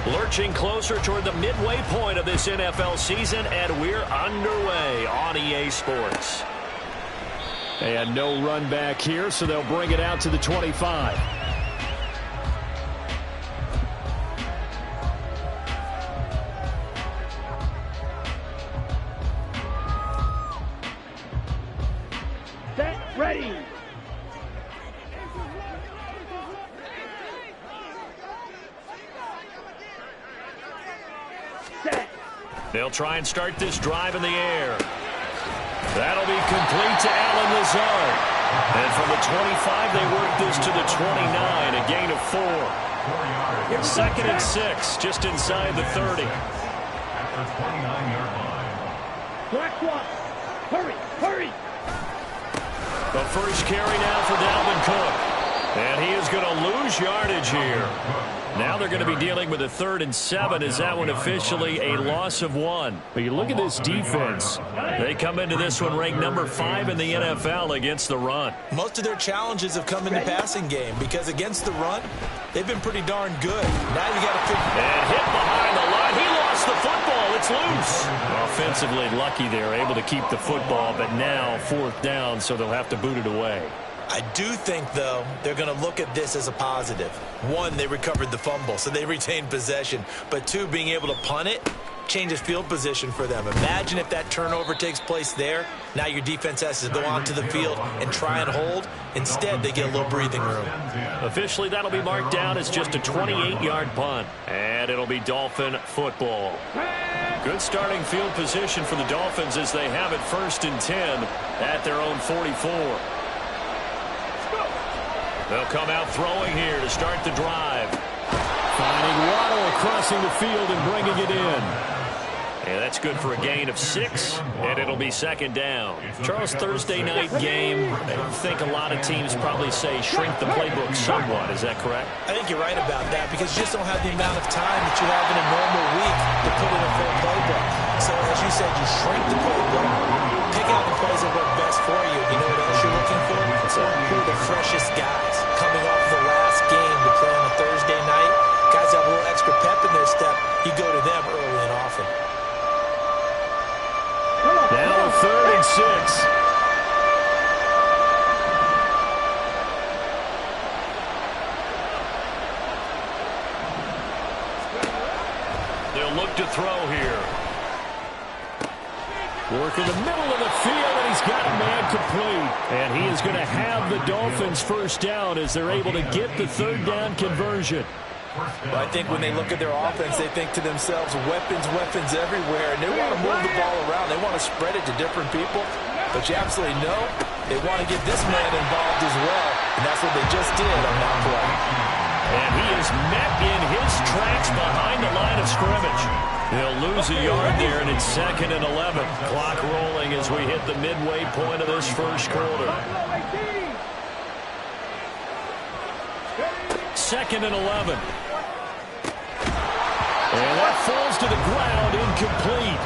Lurching closer toward the midway point of this NFL season, and we're underway on EA Sports. And no run back here, so they'll bring it out to the 25. Set, ready. Set. They'll try and start this drive in the air. That'll be complete to Allen Lazard. And from the 25, they work this to the 29, a gain of 4. 2nd and 6, just inside the 30. Black one. Hurry, hurry. The first carry now for Dalvin Cook. And he is going to lose yardage here. Now they're going to be dealing with a 3rd and 7. Is that one officially a loss of 1? But you look at this defense. They come into this one ranked number 5 in the NFL against the run. Most of their challenges have come in the passing game because against the run, they've been pretty darn good. Now you got to figure. And hit behind the line. He lost the football. It's loose. Offensively lucky they're able to keep the football, but now 4th down, so they'll have to boot it away. I do think, though, they're going to look at this as a positive. 1, they recovered the fumble, so they retained possession. But 2, being able to punt it changes field position for them. Imagine if that turnover takes place there. Now your defense has to go onto the field and try and hold. Instead, they get a little breathing room. Officially, that'll be marked down as just a 28-yard punt. And it'll be Dolphin football. Good starting field position for the Dolphins as they have it 1st and 10 at their own 44. They'll come out throwing here to start the drive. Finding Waddle crossing the field and bringing it in. And that's good for a gain of 6, and it'll be 2nd down. Charles, Thursday night game, I think a lot of teams probably say shrink the playbook somewhat. Is that correct? I think you're right about that because you just don't have the amount of time that you have in a normal week to put in a full playbook. So, as you said, you shrink the playbook, pick out the plays that work best for you. You know what else you're looking for? Who are the freshest guys coming off the last game to play on a Thursday night? Guys have a little extra pep in their step. You go to them early and often. Now a 3rd and 6. They'll look to throw here. Work in the middle of the field, and he's got a man complete. And he is going to have the Dolphins 1st down as they're able to get the 3rd down conversion. Well, I think when they look at their offense, they think to themselves, weapons, weapons everywhere, and they want to move the ball around. They want to spread it to different people, but you absolutely know they want to get this man involved as well, and that's what they just did on that play. And he is met in his tracks behind the line of scrimmage. He'll lose a yard there, and it's 2nd and 11. Clock rolling as we hit the midway point of this 1st quarter. 2nd and 11. And that falls to the ground, incomplete.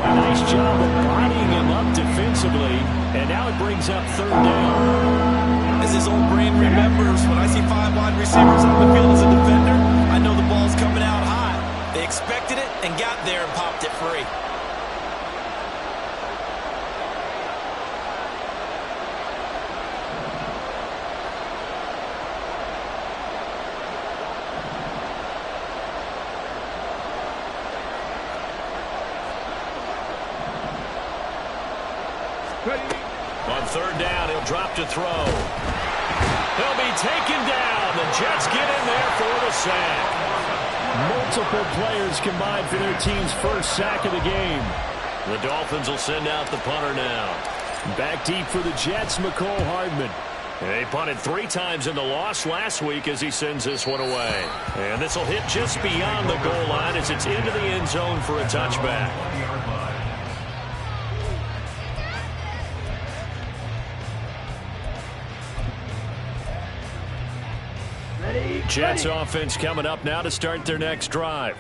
A nice job of bodying him up defensively, and now it brings up 3rd down. As his old brain remembers, when I see 5 wide receivers on the field as a defender, I know the ball's coming out high. They expected it and got there and popped it free. On 3rd down, he'll drop to throw. He'll be taken down. The Jets get in there for the sack. Multiple players combined for their team's 1st sack of the game. The Dolphins will send out the punter now. Back deep for the Jets, McCole Hardman. They punted 3 times in the loss last week as he sends this one away. And this will hit just beyond the goal line as it's into the end zone for a touchback. Jets offense coming up now to start their next drive.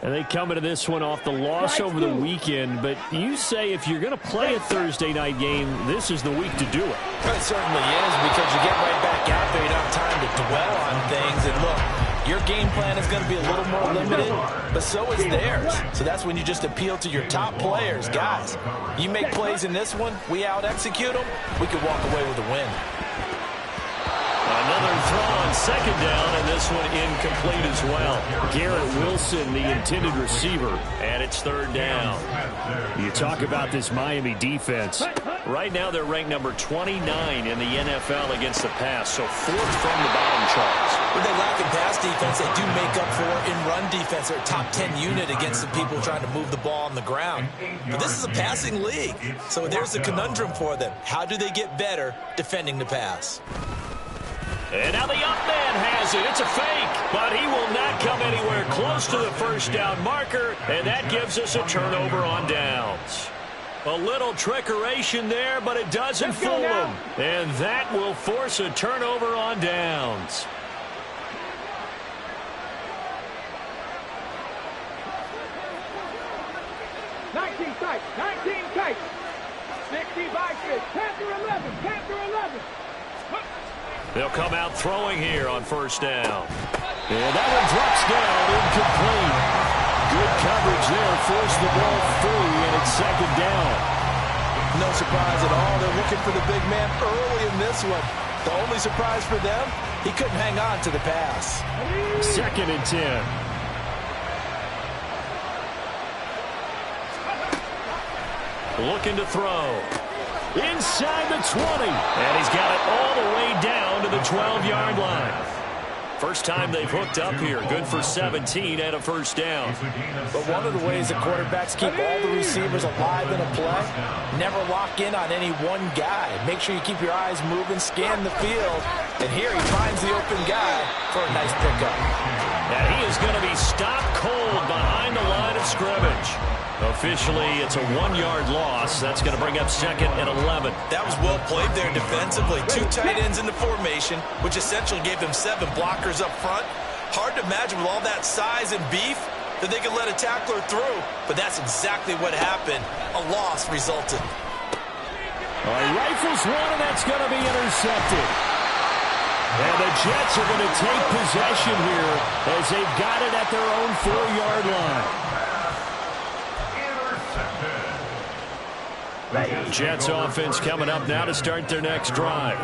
And they come into this one off the loss over the weekend. But you say if you're going to play a Thursday night game, this is the week to do it. It certainly is, because you get right back out there. You don't have time to dwell on things. And look, Your game plan is going to be a little more limited, but so is theirs. So that's when you just appeal to your top players. Guys, you make plays in this one, we out-execute them, we could walk away with a win. Another throw on second down, and this one incomplete as well. Garrett Wilson, the intended receiver, and it's third down. You talk about this Miami defense. Right now they're ranked number 29 in the NFL against the pass, so fourth from the bottom, Charles. When they lack in pass defense, they do make up for in run defense. They're a top 10 unit against the people trying to move the ball on the ground. But this is a passing league, so there's a conundrum for them. How do they get better defending the pass? And now the up man has it. It's a fake, but he will not come anywhere close to the first down marker, and that gives us a turnover on downs. A little trickeration there, but it doesn't fool him. And that will force a turnover on downs. Nineteen tight, 60-6, Panther 11, Panther 11. They'll come out throwing here on first down. And that one drops down, incomplete. Good coverage there, forced the ball free, and it's second down. No surprise at all. They're looking for the big man early in this one. The only surprise for them, he couldn't hang on to the pass. Second and 10. Looking to throw. Inside the 20. And he's got it all the way down to the 12-yard line. First time they've hooked up here. Good for 17 and a first down. But one of the ways that quarterbacks keep all the receivers alive in a play, never lock in on any one guy. Make sure you keep your eyes moving, scan the field. And here he finds the open guy for a nice pickup. And he is going to be stopped cold behind the line of scrimmage. Officially, it's a 1-yard loss. That's going to bring up second and 11. That was well played there defensively. 2 tight ends in the formation, which essentially gave them 7 blockers up front. Hard to imagine with all that size and beef that they could let a tackler through. But that's exactly what happened. A loss resulted. Rifles one, and that's going to be intercepted. And the Jets are going to take possession here as they've got it at their own 4-yard line. Jets offense coming up now to start their next drive.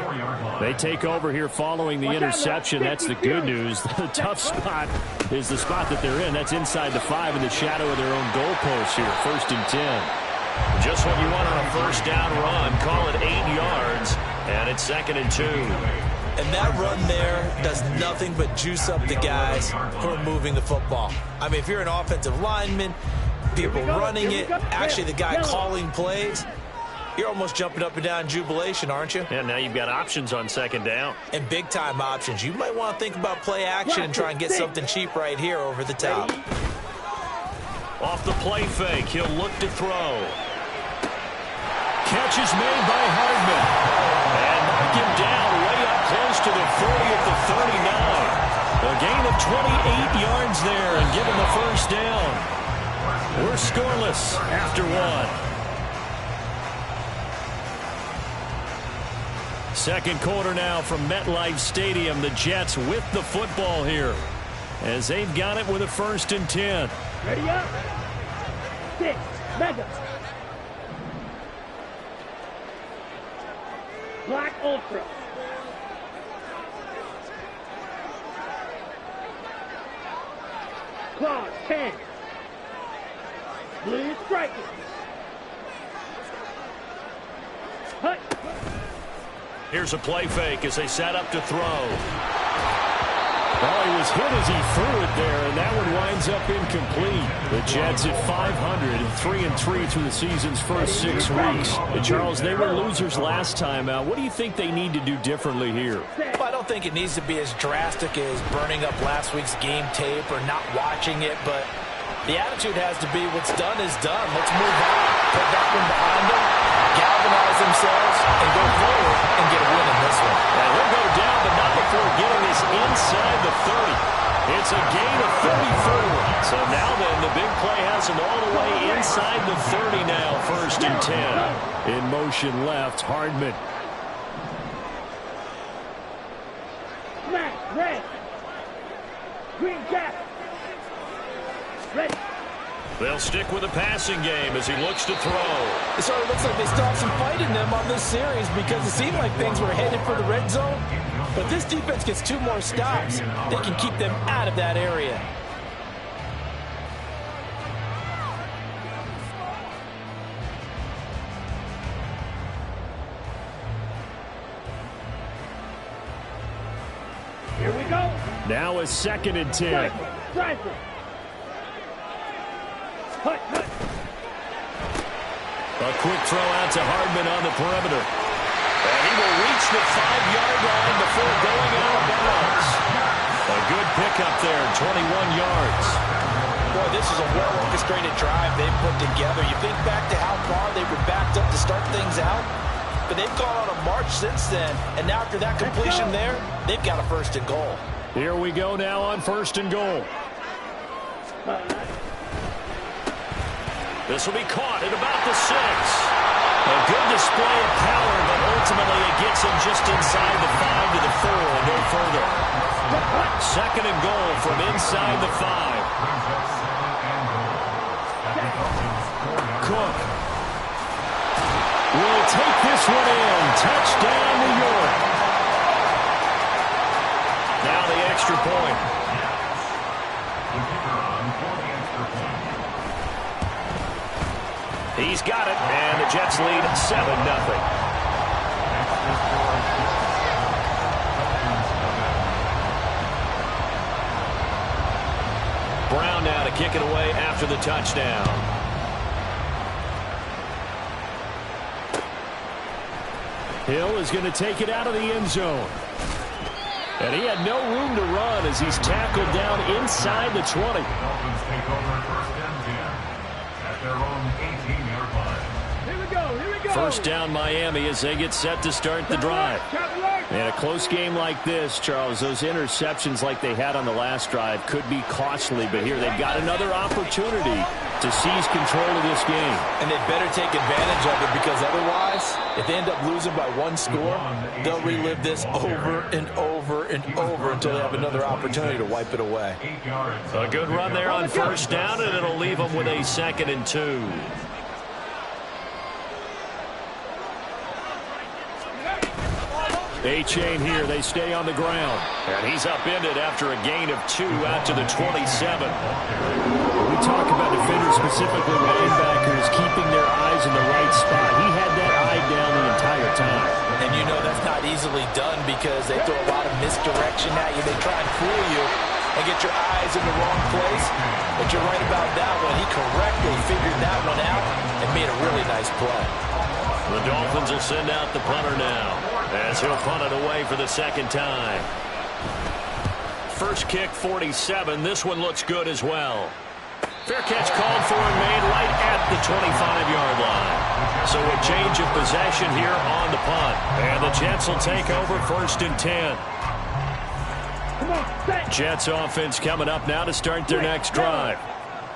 They take over here following the interception. That's the good news. The tough spot is the spot that they're in. That's inside the 5 in the shadow of their own goalpost here. First and 10. Just what you want on a first down run. Call it 8 yards. And it's second and 2. And that run there does nothing but juice up the guys who are moving the football. I mean, if you're an offensive lineman, people running it, actually the guy calling plays, you're almost jumping up and down in jubilation, aren't you? And now you've got options on second down. And big-time options. You might want to think about play action and try and get something cheap right here over the top. Off the play fake, he'll look to throw. Catch is made by Hardman. And mark him down way up close to the 40 at the 39. A gain of 28 yards there and give him the first down. We're scoreless after 1. Second quarter now from MetLife Stadium. The Jets with the football here as they've got it with a first and 10. Ready up. 6, mega. Black Ultra. Claws 10. Blue striker. Hut. Here's a play fake as they set up to throw. Well, he was hit as he threw it there, and that one winds up incomplete. The Jets at 500, 3-3 through the season's first 6 weeks. And Charles, they were losers last time out. What do you think they need to do differently here? Well, I don't think it needs to be as drastic as burning up last week's game tape or not watching it, but the attitude has to be what's done is done. Let's move on. Put that one behind them, galvanize themselves, and go forward and get a win in this one. And he'll go down, but not before getting this inside the 30. It's a gain of 34. So now then, the big play has him all the way inside the 30 now. First and 10. In motion left, Hardman. Smash, red. Green cap. Ready. They'll stick with the passing game as he looks to throw. It sort of looks like they still have some fight in them on this series because it seemed like things were headed for the red zone. But this defense gets 2 more stops. They can keep them out of that area. Here we go. Now a 2nd and 10. Rifle. Hut, hut. A quick throw out to Hardman on the perimeter. And he will reach the 5-yard line before going out of bounds. A good pickup there, 21 yards. Boy, this is a well-orchestrated drive they've put together. You think back to how far they were backed up to start things out, but they've gone on a march since then. And now after that completion there, they've got a 1st and goal. Here we go now on 1st and goal. This will be caught at about the 6. A good display of power, but ultimately it gets him just inside the 5 to the 4 and no further. 2nd and goal from inside the 5. Cook will take this one in. Touchdown, New York. Now the extra point. He's got it, and the Jets lead 7-0. Brown now to kick it away after the touchdown. Hill is going to take it out of the end zone. And he had no room to run as he's tackled down inside the 20. Dolphins take over 1st and 10 at their own 18-yard line. Here we go. Here we go. First down Miami as they get set to start the drive. In a close game like this, Charles, those interceptions like they had on the last drive could be costly, but here they've got another opportunity to seize control of this game. And they better take advantage of it because otherwise, if they end up losing by 1 score, they'll relive this over and over and over until they have another opportunity to wipe it away. A good run there on 1st down, and it'll leave them with a 2nd and 2. A-chain here. They stay on the ground. And he's upended after a gain of 2 out to the 27. We talk about defenders, specifically linebackers, keeping their eyes in the right spot. He had that eye down the entire time. And you know that's not easily done because they throw a lot of misdirection at you. They try and fool you and get your eyes in the wrong place. But you're right about that one. He correctly figured that one out and made a really nice play. The Dolphins will send out the punter now as he'll punt it away for the 2nd time. First kick, 47. This one looks good as well. Fair catch called for and made right at the 25-yard line. So a change of possession here on the punt. And the Jets will take over 1st and 10. Jets offense coming up now to start their next drive.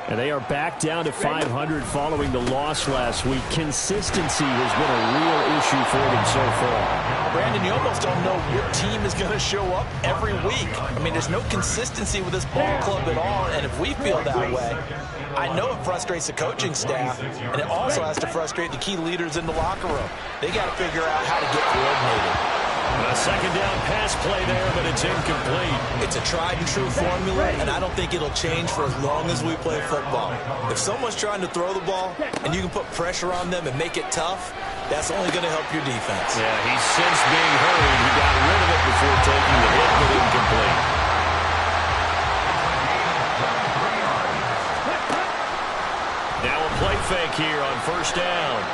And they are back down to 500 following the loss last week. Consistency has been a real issue for them so far. Brandon, you almost don't know what team is going to show up every week. I mean, there's no consistency with this ball club at all, and if we feel that way, I know it frustrates the coaching staff, and it also has to frustrate the key leaders in the locker room. They got to figure out how to get coordinated. A 2nd down pass play there, but it's incomplete. It's a tried-and-true formula, and I don't think it'll change for as long as we play football. If someone's trying to throw the ball, and you can put pressure on them and make it tough, that's only going to help your defense. Yeah, he sensed being hurried. He got rid of it before taking the hit, but incomplete. Now a play fake here on 1st down.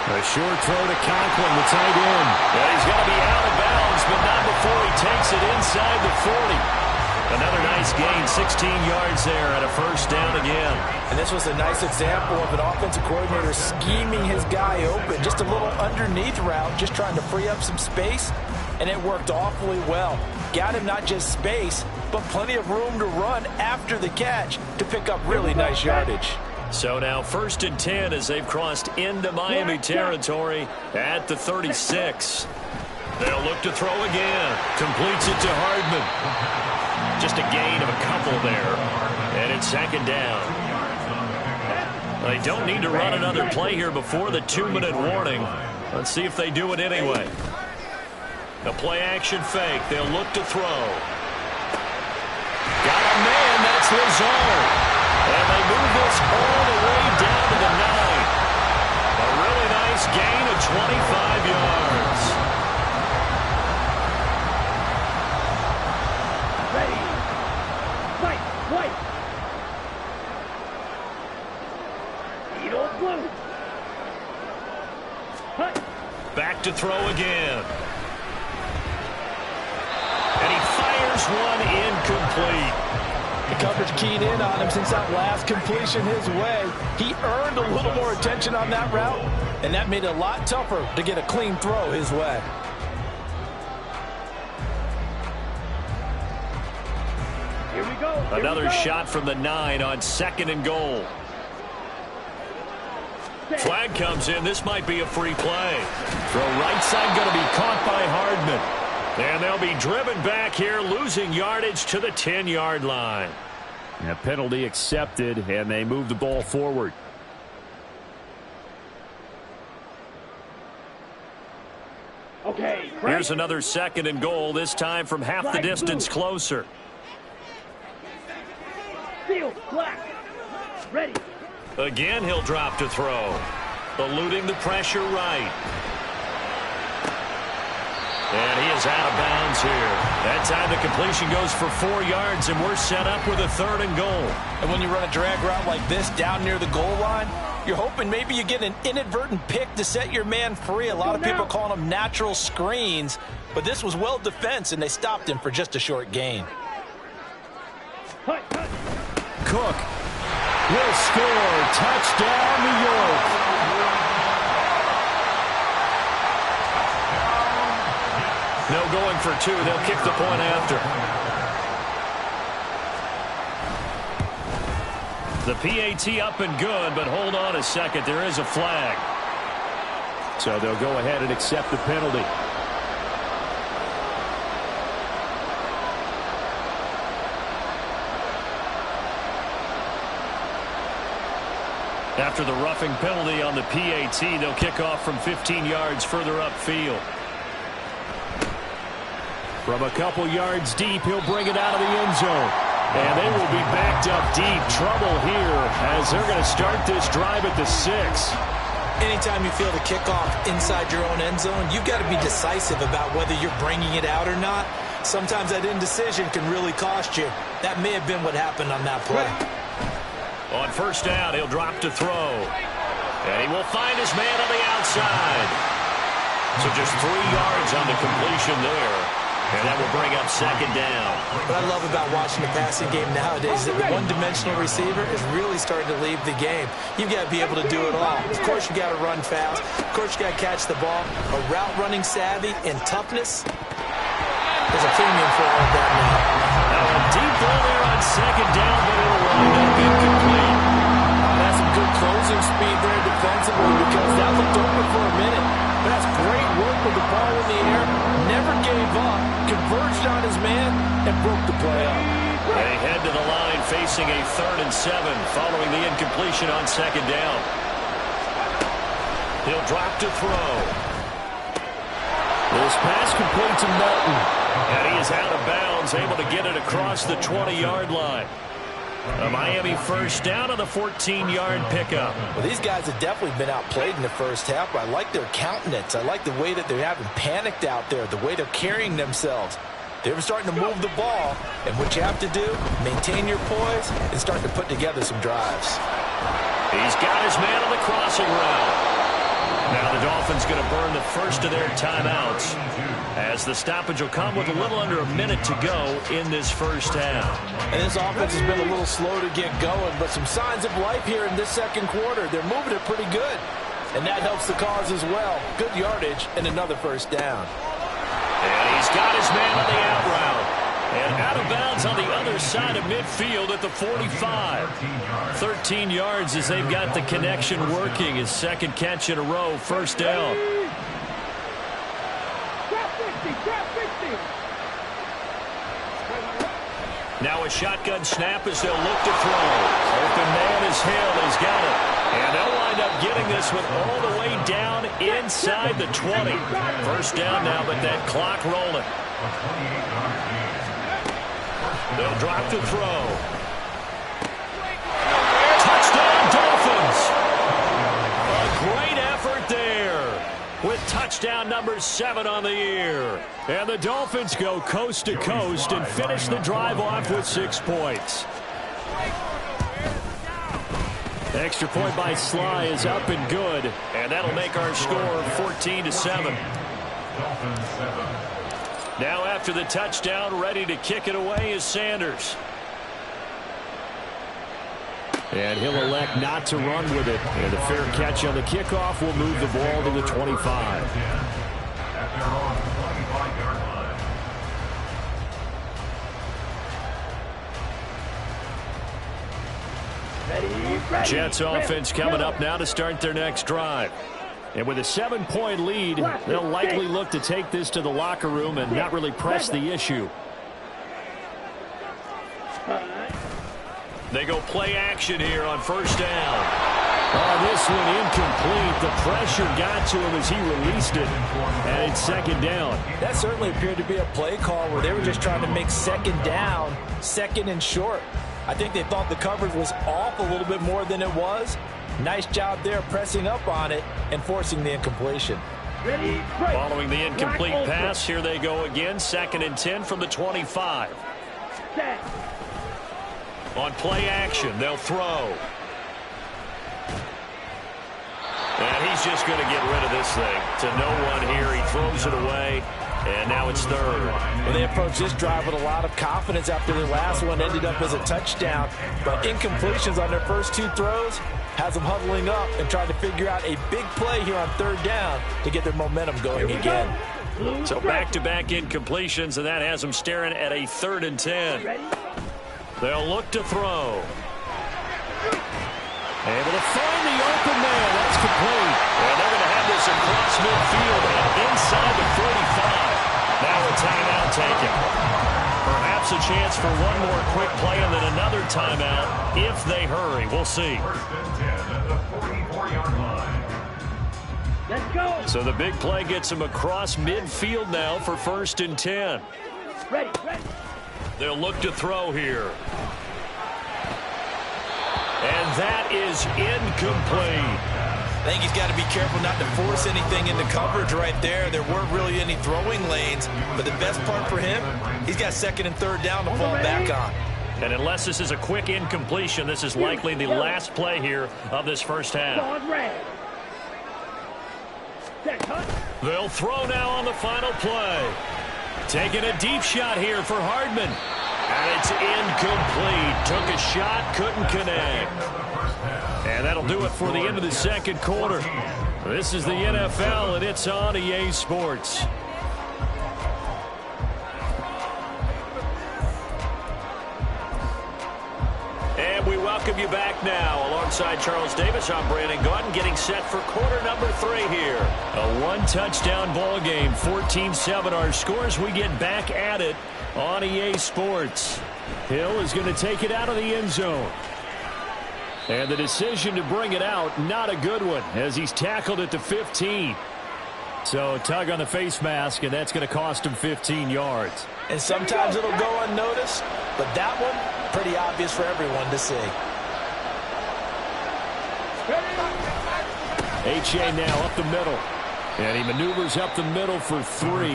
A short throw to Conklin, the tight end. Yeah, he's going to be out of bounds, but not before he takes it inside the 40. Another nice gain, 16 yards there, and a 1st down again. And this was a nice example of an offensive coordinator scheming his guy open. Just a little underneath route, just trying to free up some space, and it worked awfully well. Got him not just space, but plenty of room to run after the catch to pick up really nice yardage. So now 1st and 10 as they've crossed into Miami territory at the 36. They'll look to throw again. Completes it to Hardman. Just a gain of a couple there. And it's second down. They don't need to run another play here before the 2-minute warning. Let's see if they do it anyway. The play-action fake. They'll look to throw. Got a man. That's Lazard. And they move this all the way down to the 9. A really nice gain of 25 yards. Ready. Fight. White. Eagle blue. Hut. Back to throw again. And he fires one incomplete. The coverage keyed in on him since that last completion his way. He earned a little more attention on that route, and that made it a lot tougher to get a clean throw his way. Here we go. Here Another we go. shot from the 9 on 2nd and goal. Flag comes in. This might be a free play. Throw right side going to be caught by Hardman. And they'll be driven back here, losing yardage to the 10-yard line. A penalty accepted, and they move the ball forward. Okay. Here's another 2nd and goal, this time from half the distance closer. Field black. Ready. Again, he'll drop to throw. Eluding the pressure right. And he is out of bounds here. That time the completion goes for 4 yards, and we're set up with a 3rd and goal. And when you run a drag route like this down near the goal line, you're hoping maybe you get an inadvertent pick to set your man free. A lot of people call them natural screens, but this was well defense, and they stopped him for just a short gain. Hut. Hut. Cook will score. Touchdown, New York. No going for 2. They'll kick the point after. The PAT up and good, but hold on a second. There is a flag. So they'll go ahead and accept the penalty. After the roughing penalty on the PAT, they'll kick off from 15 yards further upfield. From a couple yards deep, he'll bring it out of the end zone. And they will be backed up deep. Trouble here as they're going to start this drive at the 6. Anytime you feel the kickoff inside your own end zone, you've got to be decisive about whether you're bringing it out or not. Sometimes that indecision can really cost you. That may have been what happened on that play. On 1st down, he'll drop to throw. And he will find his man on the outside. So just 3 yards on the completion there. And that will bring up 2nd down. What I love about watching the passing game nowadays is that the one-dimensional receiver is really starting to leave the game. You've got to be able to do it all. Of course, you got to run fast. Of course, you got to catch the ball. But route running savvy and toughness, there's a premium for all of that now. Now a deep ball there on 2nd down, but it'll wind up incomplete. That's some good closing speed there defensively because that looked open for a minute. That's great work with the ball in the air. Never gave up, converged on his man, and broke the play up. They head to the line facing a 3rd and 7 following the incompletion on 2nd down. He'll drop to throw. This pass complete to Melton. And he is out of bounds, able to get it across the 20-yard line. A Miami 1st down on the 14-yard pickup. Well, these guys have definitely been outplayed in the first half, but I like their countenance. I like the way that they haven't panicked out there, the way they're carrying themselves. They were starting to move the ball, and what you have to do, maintain your poise and start to put together some drives. He's got his man on the crossing route. Now the Dolphins going to burn the first of their timeouts as the stoppage will come with a little under a minute to go in this first half. And this offense has been a little slow to get going, but some signs of life here in this 2nd quarter. They're moving it pretty good, and that helps the cause as well. Good yardage and another 1st down. And he's got his man on the out route. And out of bounds on the other side of midfield at the 45. 13 yards as they've got the connection working. His 2nd catch in a row, 1st down. Drop 50, drop 50. Now a shotgun snap as they'll look to throw. Open man is Hill. He's got it. And they'll wind up getting this one all the way down inside the 20. First down now, but that clock rolling. They'll drop to throw. Touchdown, Dolphins. A great effort there with touchdown number 7 on the year. And the Dolphins go coast to coast and finish the drive off with 6 points. Extra point by Sly is up and good, and that'll make our score 14-7. Now after the touchdown, ready to kick it away is Sanders. And he'll elect not to run with it. And a fair catch on the kickoff will move the ball to the 25. Jets offense coming up now to start their next drive. And with a 7-point lead, they'll likely look to take this to the locker room and not really press the issue. They go play action here on first down. Oh, this one incomplete. The pressure got to him as he released it. And it's second down. That certainly appeared to be a play call where they were just trying to make second down, second and short. I think they thought the coverage was off a little bit more than it was. Nice job there pressing up on it and forcing the incompletion. Following the incomplete pass, here they go again. 2nd and 10 from the 25. On play action, they'll throw. And he's just going to get rid of this thing to no one here. He throws it away, and now it's 3rd. Well, they approached this drive with a lot of confidence after their last one ended up as a touchdown. But incompletions on their first 2 throws has them huddling up and trying to figure out a big play here on 3rd down to get their momentum going again. So back-to-back incompletions, and that has them staring at a 3rd and 10. They'll look to throw. Able to find the open man. That's complete. And they're going to have this across midfield and inside the 45. Now a timeout taken. Perhaps a chance for one more quick play and then another timeout if they hurry. We'll see. Let's go. So the big play gets them across midfield now for 1st and 10. Ready. They'll look to throw here. And that is incomplete. I think he's got to be careful not to force anything into coverage right there. There weren't really any throwing lanes, but the best part for him, he's got 2nd and 3rd down to fall back on. And unless this is a quick incompletion, this is likely the last play here of this first half. They'll throw now on the final play. Taking a deep shot here for Hardman. And it's incomplete. Took a shot, couldn't connect. And that'll do it for the end of the second quarter. This is the NFL, and it's on EA Sports. And we welcome you back now. Alongside Charles Davis, I'm Brandon Gaudin, getting set for quarter number 3 here. A 1-touchdown ball game, 14-7 our scores. We get back at it on EA Sports. Hill is going to take it out of the end zone. And the decision to bring it out, not a good one, as he's tackled at the 15. So tug on the face mask, and that's going to cost him 15 yards. And sometimes it'll go unnoticed, but that one, pretty obvious for everyone to see. H.A. now up the middle. And he maneuvers up the middle for 3,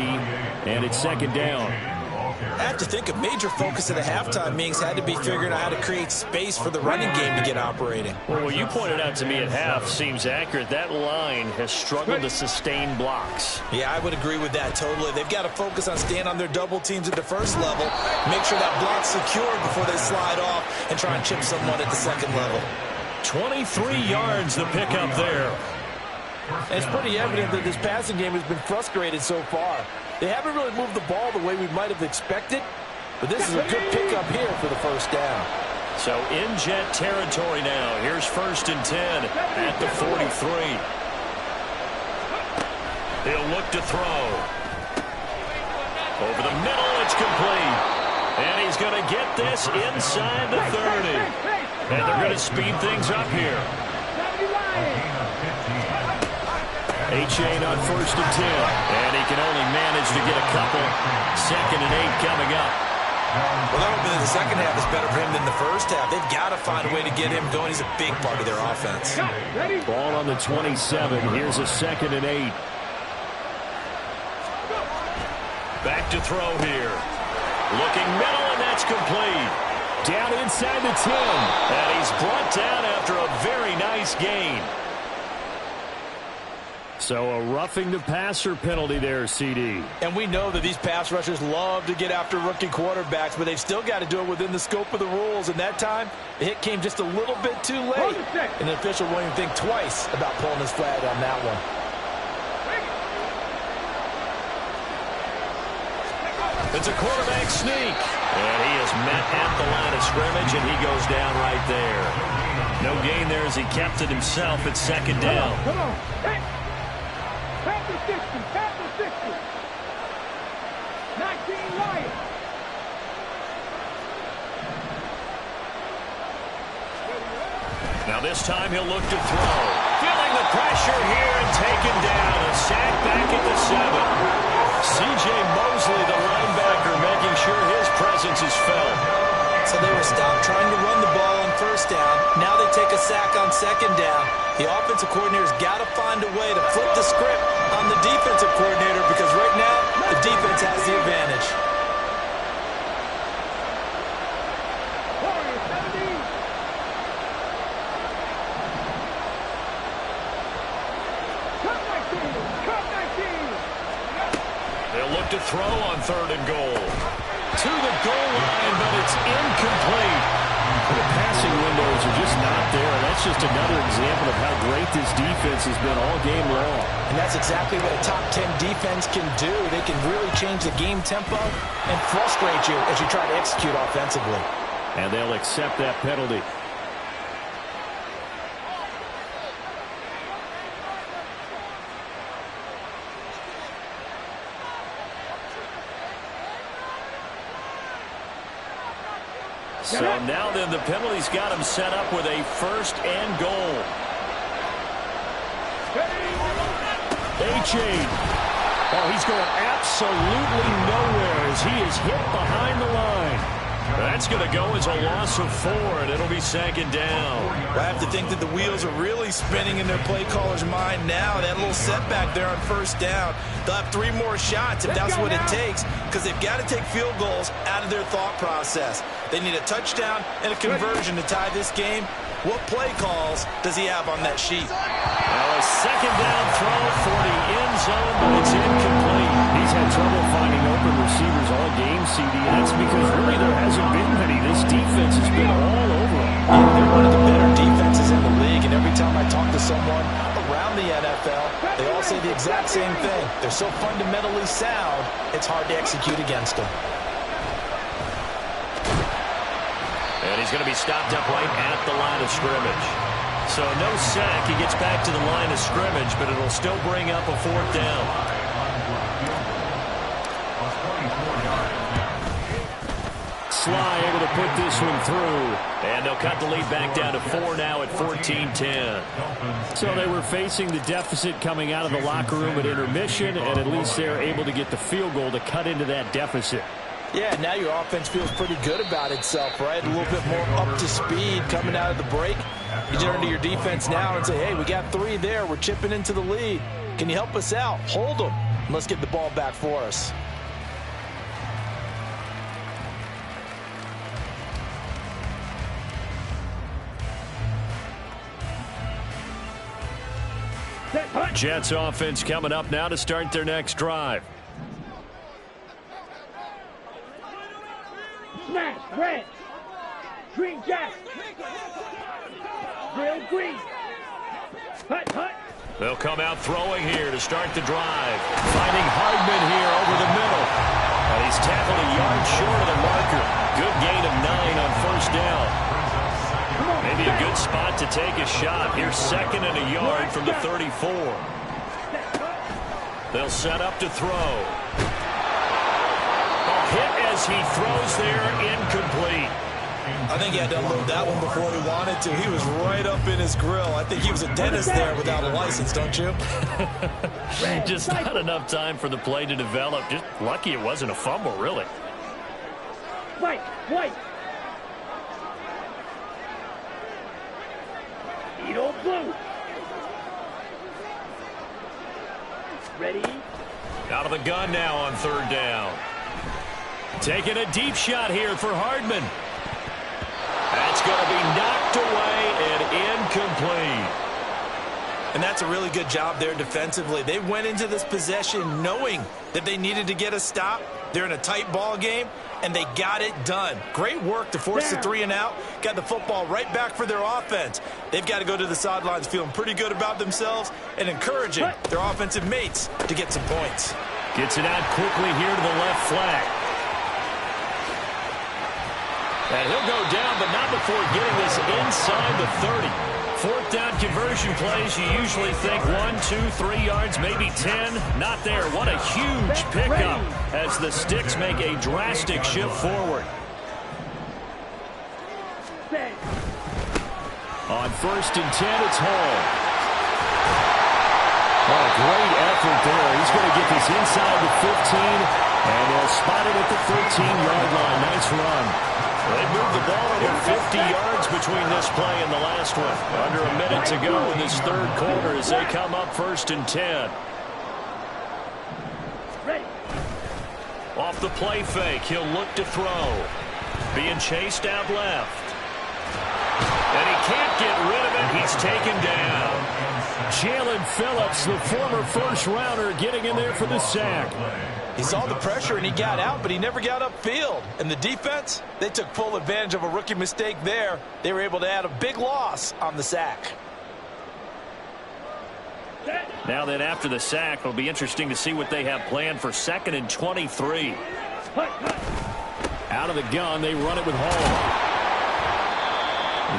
and it's 2nd down. I have to think a major focus of the halftime meetings had to be figuring out how to create space for the running game to get operating. Well, what you pointed out to me at half seems accurate. That line has struggled to sustain blocks. Yeah, I would agree with that totally. They've got to focus on staying on their double teams at the first level, make sure that block's secured before they slide off and try and chip someone at the second level. 23 yards the pickup there. And it's pretty evident that this passing game has been frustrated so far. They haven't really moved the ball the way we might have expected, but this is a good pickup here for the first down. So in Jet territory now. Here's 1st and 10 at the 43. He'll look to throw. Over the middle, it's complete. And he's going to get this inside the 30. And they're going to speed things up here. Achane on 1st and 10. And he can only manage to get a couple. 2nd and 8 coming up. Well, that would be the second half is better for him than the first half. They've got to find a way to get him going. He's a big part of their offense. Ball on the 27. Here's a 2nd and 8. Back to throw here. Looking middle, and that's complete. Down inside the 10. And he's brought down after a very nice gain. So a roughing the passer penalty there, CD. And we know that these pass rushers love to get after rookie quarterbacks, but they've still got to do it within the scope of the rules. And that time, the hit came just a little bit too late. And the official won't even think twice about pulling his flag on that one. It's a quarterback sneak. And he is met at the line of scrimmage, and he goes down right there. No gain there as he kept it himself at 2nd down. Come on. Hey. Pat the 60. Pat the 60. 19 Lions. Now this time he'll look to throw. Feeling the pressure here and taken down. A sack back at the 7. C.J. Mosley, the linebacker, making sure his presence is felt. So they were stopped trying to run the ball on 1st down. Now they take a sack on 2nd down. The offensive coordinator's got to find a way to flip the script on the defensive coordinator because right now the defense has the advantage. They'll look to throw on 3rd and goal. To the goal line, but it's incomplete. The passing windows are just not there. That's just another example of how great this defense has been all game long. And that's exactly what a top 10 defense can do. They can really change the game tempo and frustrate you as you try to execute offensively. And they'll accept that penalty. So now then the penalty's got him set up with a 1st and goal. Achane. Oh, he's going absolutely nowhere as he is hit behind the line. That's going to go as a loss of 4, and it'll be 2nd down. I have to think that the wheels are really spinning in their play caller's mind now. That little setback there on 1st down. They'll have 3 more shots if that's what it takes because they've got to take field goals out of their thought process. They need a touchdown and a conversion to tie this game. What play calls does he have on that sheet? Well, a 2nd down throw for the end zone, but it's incomplete. He's had trouble finding open receivers all game, CD, and that's because really there hasn't been many. This defense has been all over him. Yeah, they're one of the better defenses in the league, and every time I talk to someone around the NFL, they all say the exact same thing. They're so fundamentally sound, it's hard to execute against them. And he's going to be stopped up right at the line of scrimmage. So no sack. He gets back to the line of scrimmage, but it'll still bring up a 4th down. Sly able to put this one through. And they'll cut the lead back down to 4 now at 14-10. So they were facing the deficit coming out of the locker room at intermission, and at least they're able to get the field goal to cut into that deficit. Yeah, now your offense feels pretty good about itself, right? A little bit more up to speed coming out of the break. You turn to your defense now and say, hey, we got 3 there. We're chipping into the lead. Can you help us out? Hold them. And let's get the ball back for us. Jets offense coming up now to start their next drive. Smash, red. Green jack. Real green. Hut, hut. They'll come out throwing here to start the drive. Finding Hardman here over the middle. And he's tackled a yard short of the marker. Good gain of 9 on 1st down. Maybe a good spot to take a shot. Here's 2nd and a yard from the 34. They'll set up to throw. hit as he throws there, incomplete. I think he had to unload that one before he wanted to. He was right up in his grill. I think he was a dentist there without a license, don't you? Just not enough time for the play to develop. Just lucky it wasn't a fumble, really. White. Edo blue. Ready? Out of the gun now on third down. Taking a deep shot here for Hardman. That's going to be knocked away and incomplete. And that's a really good job there defensively. They went into this possession knowing that they needed to get a stop. They're in a tight ball game, and they got it done. Great work to force the 3 and out. Got the football right back for their offense. They've got to go to the sidelines feeling pretty good about themselves and encouraging their offensive mates to get some points. Gets it out quickly here to the left flank. And he'll go down, but not before getting this inside the 30. Fourth down conversion plays, you usually think 1, 2, 3 yards, maybe 10. Not there. What a huge pickup as the Sticks make a drastic shift forward. On 1st and 10, it's Hall. What a great effort there. He's going to get this inside the 15, and they'll spot it at the 13-yard line. Nice run. They moved the ball over 50 yards between this play and the last one. Under a minute to go in this third quarter as they come up 1st and 10. Off the play fake, he'll look to throw. Being chased out left. And he can't get rid of it. He's taken down. Jalen Phillips, the former first-rounder, getting in there for the sack. He saw the pressure and he got out, but he never got upfield. And the defense, they took full advantage of a rookie mistake there. They were able to add a big loss on the sack. Now then, after the sack, it'll be interesting to see what they have planned for 2nd and 23. Out of the gun, they run it with Hall.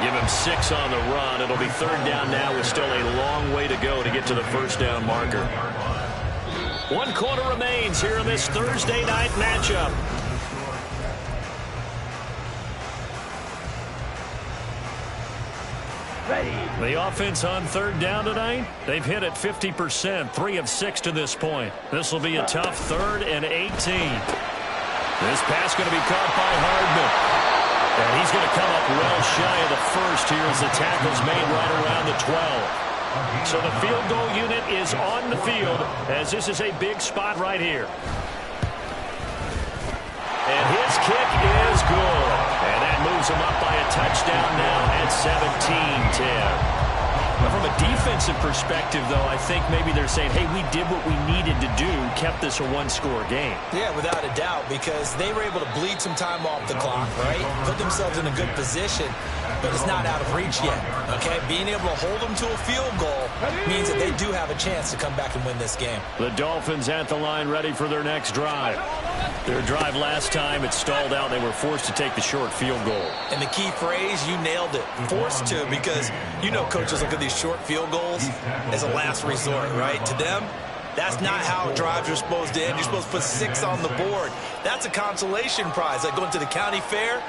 Give him 6 on the run. It'll be 3rd down now with still a long way to go to get to the 1st down marker. 1 quarter remains here in this Thursday night matchup. The offense on 3rd down tonight, they've hit it 50%, 3 of 6 to this point. This will be a tough 3rd and 18. This pass going to be caught by Hardman. And he's going to come up well shy of the 1st here as the tackle's made right around the 12. So the field goal unit is on the field as this is a big spot right here. And his kick is good. And that moves him up by a touchdown now at 17-10. From a defensive perspective, though, I think maybe they're saying, hey, we did what we needed to do, kept this a 1-score game. Yeah, without a doubt, because they were able to bleed some time off the clock, right? Put themselves in a good position, but it's not out of reach yet, okay? Being able to hold them to a field goal means that they do have a chance to come back and win this game. The Dolphins at the line ready for their next drive. Their drive last time, it stalled out. They were forced to take the short field goal. And the key phrase, you nailed it. Forced to, because you know coaches look at these short field goals as a last resort, right? To them, that's not how drives are supposed to end. You're supposed to put 6 on the board. That's a consolation prize. Like going to the county fair,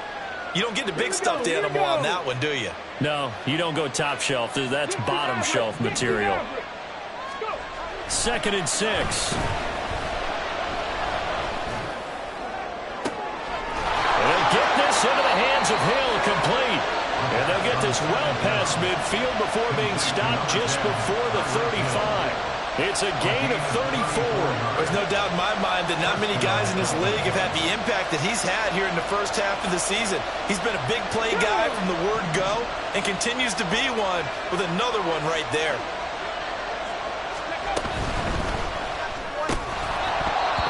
you don't get the big stuffed animal on that one, do you? No, you don't go top shelf. That's bottom shelf material. 2nd and 6. Into the hands of Hill, complete. And they'll get this well past midfield before being stopped just before the 35. It's a gain of 34. There's no doubt in my mind that not many guys in this league have had the impact that he's had here in the first half of the season. He's been a big play guy from the word go and continues to be one with another one right there.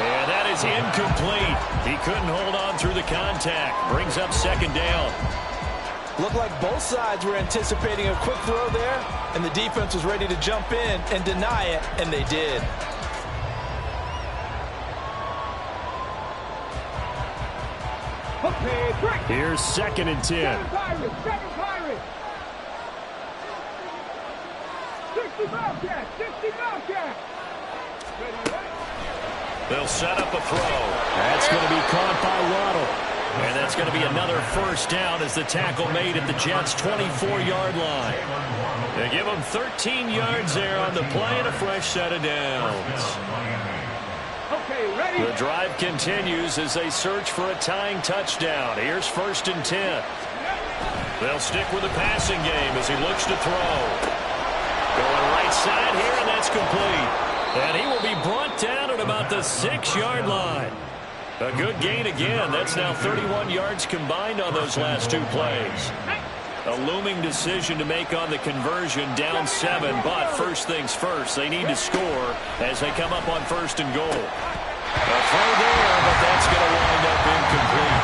And that is incomplete. He couldn't hold on through the contact. Brings up 2nd down. Looked like both sides were anticipating a quick throw there, and the defense was ready to jump in and deny it, and they did. Here's 2nd and 10. 7 Pirates. 60 Bobcats. 60 Bobcats. Ready, right? They'll set up a throw. That's going to be caught by Waddle. And that's going to be another first down as the tackle made at the Jets' 24-yard line. They give them 13 yards there on the play and a fresh set of downs. Okay, ready? The drive continues as they search for a tying touchdown. Here's 1st and 10. They'll stick with the passing game as he looks to throw. Going right side here, and that's complete. And he will be brought down at about the 6-yard line. A good gain again. That's now 31 yards combined on those last 2 plays. A looming decision to make on the conversion, down 7. But first things first, they need to score as they come up on 1st and goal. A throw there, but that's going to wind up incomplete.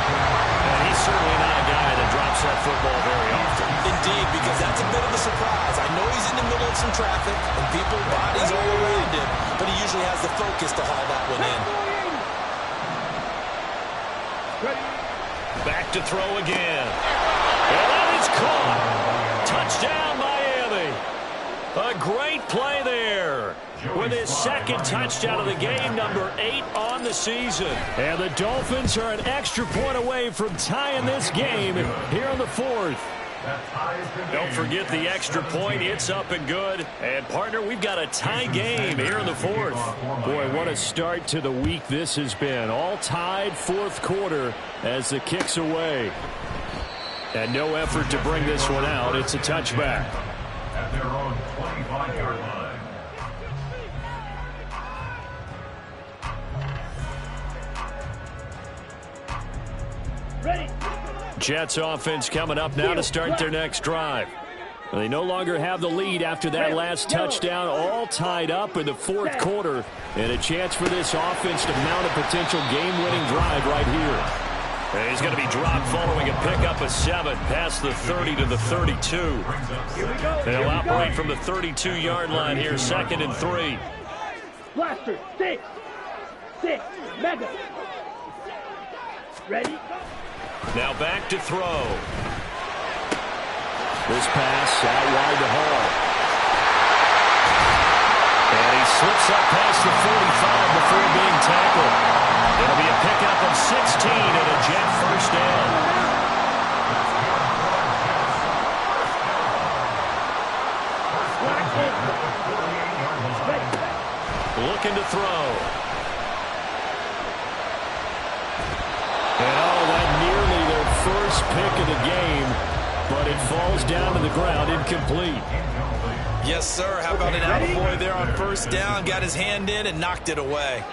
And he's certainly not a guy that drops that football very often. Indeed, because that's a bit of a surprise. I know he's in the middle of some traffic and people, bodies all around him, but he usually has the focus to haul that one in. Back to throw again. And that is caught. Touchdown, Miami. A great play there. With his 2nd touchdown of the game, number 8 on the season. And the Dolphins are an extra point away from tying this game here in the 4th. Don't forget the extra point. It's up and good. And, partner, we've got a tie game here in the 4th. Boy, what a start to the week this has been. All tied 4th quarter as the kick's away. And no effort to bring this one out. It's a touchback. At their own 25-yard line. Ready? Jets offense coming up now to start their next drive. They no longer have the lead after that last touchdown, all tied up in the 4th quarter, and a chance for this offense to mount a potential game-winning drive right here. And he's going to be dropped following a pickup of 7 past the 30 to the 32. They'll operate from the 32-yard line here, 2nd and 3. Blaster, 6. Mega. Ready? Now back to throw. This pass out wide to Hall. And he slips up past the 45 before being tackled. It'll be a pickup of 16 and a Jet first down. Looking to throw. And that nearly their first pick of the game, but it falls down to the ground incomplete. Yes, sir. How about an attaboy there on 1st down? Got his hand in and knocked it away.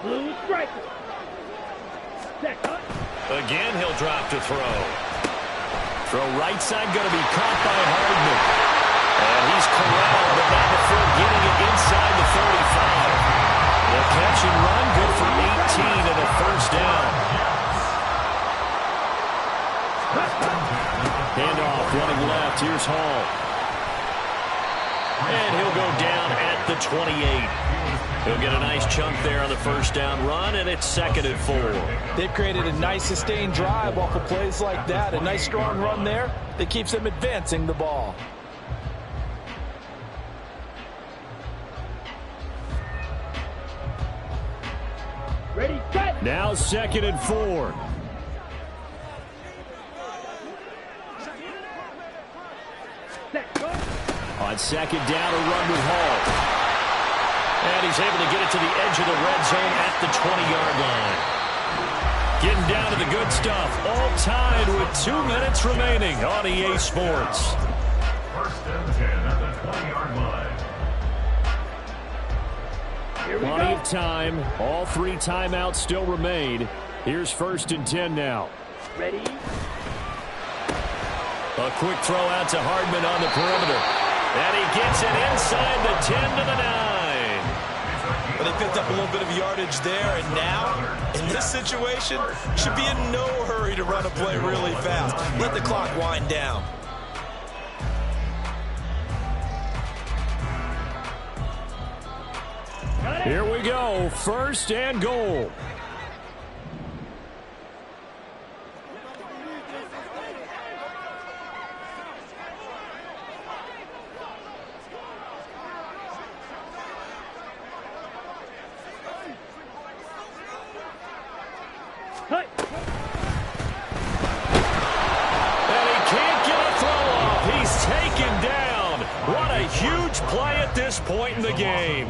Blue striker. Again, he'll drop to throw. Throw right side going to be caught by Hardman. And he's corralled, but not before getting it inside the 35. The catch and run, good for 18 and a first down. Handoff running left. Here's Hall. And he'll go down at the 28. He'll get a nice chunk there on the first down run, and it's 2nd and 4. They've created a nice sustained drive off of plays like that. A nice strong run there that keeps them advancing the ball. Ready, set. Now 2nd and 4. On 2nd down, a run with Hall. And he's able to get it to the edge of the red zone at the 20-yard line. Getting down to the good stuff. All tied with 2 minutes remaining on EA Sports. 1st and 10 at the 20-yard line. Plenty of time. All 3 timeouts still remain. Here's 1st and 10 now. Ready? A quick throw out to Hardman on the perimeter. And he gets it inside the 10 to the 9. But they picked up a little bit of yardage there, and now, in this situation, should be in no hurry to run a play really fast. Let the clock wind down. Here we go. 1st and goal. point in the game.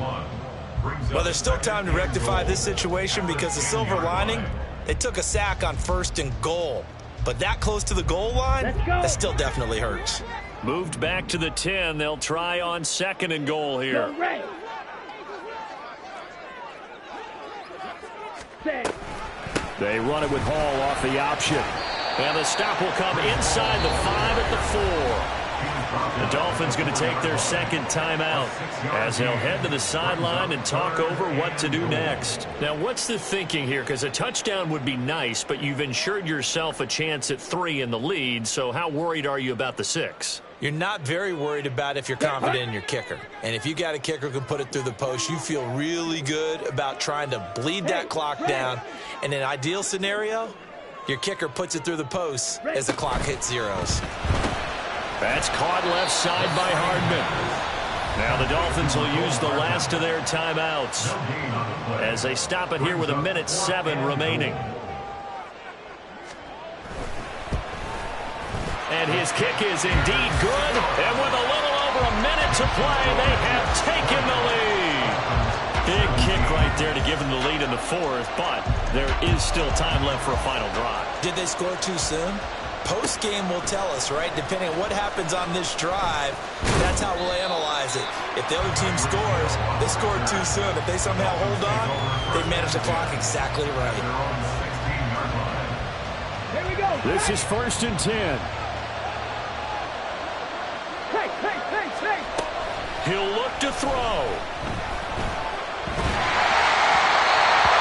Well, there's still time to rectify this situation because the silver lining, they took a sack on 1st and goal. But that close to the goal line, that still definitely hurts. Moved back to the 10. They'll try on 2nd and goal here. They run it with Hall off the option. And the stop will come inside the 5 at the 4. The Dolphins going to take their 2nd timeout as they'll head to the sideline and talk over what to do next. Now, what's the thinking here? Because a touchdown would be nice, but you've ensured yourself a chance at 3 in the lead, so how worried are you about the 6? You're not very worried about if you're confident in your kicker. And if you got a kicker who can put it through the post, you feel really good about trying to bleed that clock down. In an ideal scenario, your kicker puts it through the post as the clock hits zeros. That's caught left side by Hardman. Now the Dolphins will use the last of their timeouts as they stop it here with 1:07 remaining. And his kick is indeed good. And with a little over a minute to play, they have taken the lead. Big kick right there to give them the lead in the 4th, but there is still time left for a final drive. Did they score too soon? Post-game will tell us, right? Depending on what happens on this drive, that's how we'll analyze it. If the other team scores, they scored too soon. If they somehow hold on, they manage the clock exactly right. Here we go. This is 1st and 10. Hey. He'll look to throw.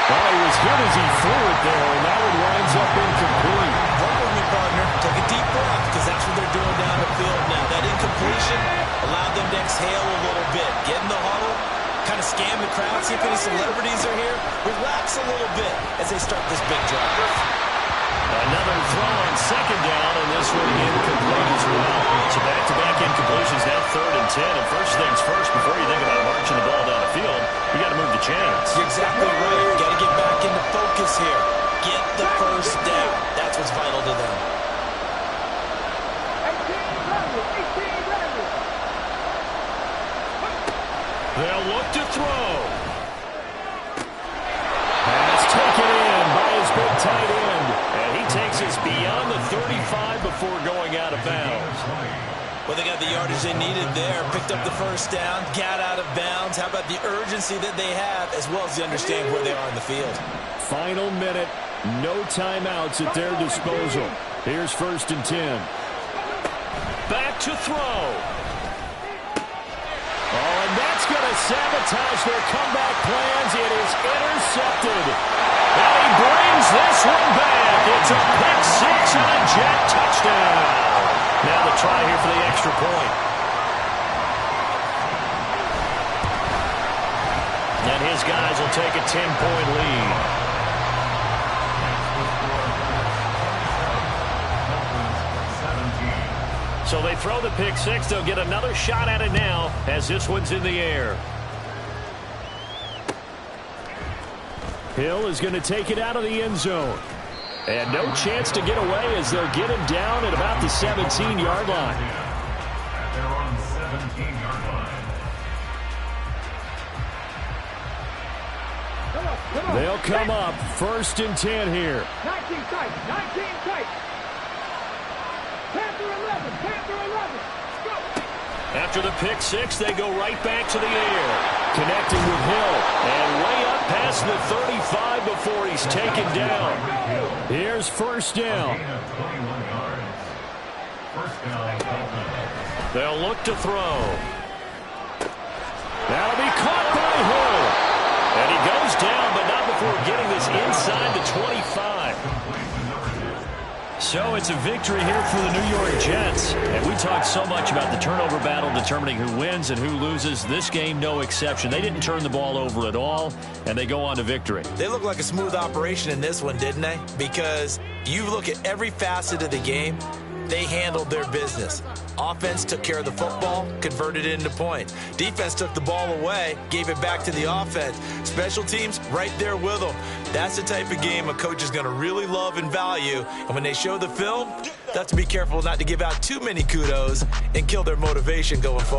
Well, he was hit as he threw it there, and that one winds up incomplete. Hold with me, partner. Take a deep breath, because that's what they're doing down the field now. That incompletion allowed them to exhale a little bit. Get in the huddle, kind of scan the crowd, see if any celebrities are here. Relax a little bit as they start this big drive. Another throw on 2nd down, and this one incomplete as well. So back-to-back incompletions, now 3rd and 10. And first things first, before you think about marching the ball down the field, you got to move the chains. You're exactly right. You got to get back into focus here. Get the first down. That's what's vital to them. 18 They'll look to throw. Pass taken in by his big tight end. And he takes us beyond the 35 before going out of bounds. Well, they got the yardage they needed there. Picked up the first down, got out of bounds. How about the urgency that they have, as well as the understanding where they are in the field. Final minute. No timeouts at their disposal. Here's 1st and 10. Back to throw. Oh, and that's going to sabotage their comeback plans. It is intercepted. And he brings this one back. It's a pick 6 and a jet touchdown. Now the try here for the extra point. And his guys will take a 10-point lead. So they throw the pick 6. They'll get another shot at it now as this one's in the air. Hill is going to take it out of the end zone. And no chance to get away as they'll get him down at about the 17-yard line. They're on 17-yard line. They'll come up 1st and 10 here. 19 tight. 19 tight. Panther 11. Panther 11. Go. After the pick 6, they go right back to the air. Connecting with Hill. And way up past the 35 before he's taken down. Here's 1st down. They'll look to throw. That'll be caught by Hill. And he goes down, but not before getting this inside the 25. So it's a victory here for the New York Jets. And we talked so much about the turnover battle determining who wins and who loses. This game, no exception. They didn't turn the ball over at all, and they go on to victory. They look like a smooth operation in this one, didn't they? Because you look at every facet of the game, they handled their business. Offense took care of the football, converted it into points. Defense took the ball away, gave it back to the offense. Special teams, right there with them. That's the type of game a coach is going to really love and value. And when they show the film, they have to be careful not to give out too many kudos and kill their motivation going forward.